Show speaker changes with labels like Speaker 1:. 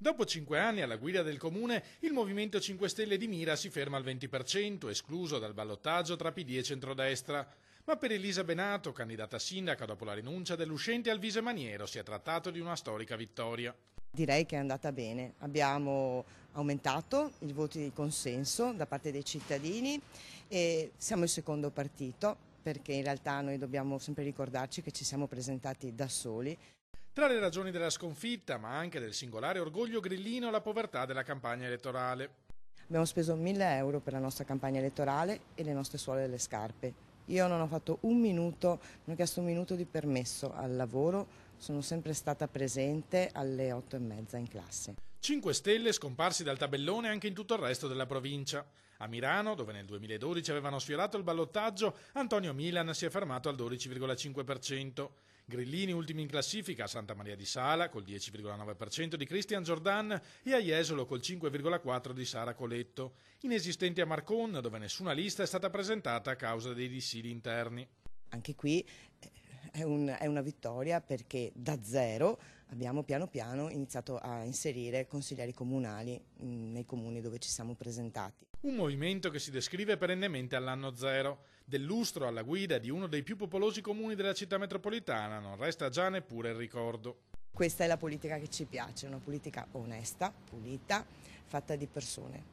Speaker 1: Dopo 5 anni alla guida del comune, il Movimento 5 Stelle di Mira si ferma al 20%, escluso dal ballottaggio tra PD e centrodestra. Ma per Elisa Benato, candidata sindaca dopo la rinuncia dell'uscente Alvise Maniero, si è trattato di una storica vittoria.
Speaker 2: Direi che è andata bene, abbiamo aumentato i voti di consenso da parte dei cittadini e siamo il secondo partito, perché in realtà noi dobbiamo sempre ricordarci che ci siamo presentati da soli.
Speaker 1: Tra le ragioni della sconfitta, ma anche del singolare orgoglio grillino, la povertà della campagna elettorale.
Speaker 2: Abbiamo speso 1.000 euro per la nostra campagna elettorale e le nostre suole delle scarpe. Io non ho fatto non ho chiesto un minuto di permesso al lavoro, sono sempre stata presente alle 8:30 in classe.
Speaker 1: 5 Stelle scomparsi dal tabellone anche in tutto il resto della provincia. A Milano, dove nel 2012 avevano sfiorato il ballottaggio, Antonio Milan si è fermato al 12,5%. Grillini ultimi in classifica a Santa Maria di Sala col 10,9% di Cristian Giordan e a Jesolo col 5,4% di Sara Coletto. Inesistenti a Marcon, dove nessuna lista è stata presentata a causa dei dissidi interni.
Speaker 2: Anche qui è una vittoria perché da zero abbiamo piano piano iniziato a inserire consiglieri comunali nei comuni dove ci siamo presentati.
Speaker 1: Un movimento che si descrive perennemente all'anno zero. Del lustro alla guida di uno dei più popolosi comuni della città metropolitana non resta già neppure il ricordo.
Speaker 2: Questa è la politica che ci piace, una politica onesta, pulita, fatta di persone.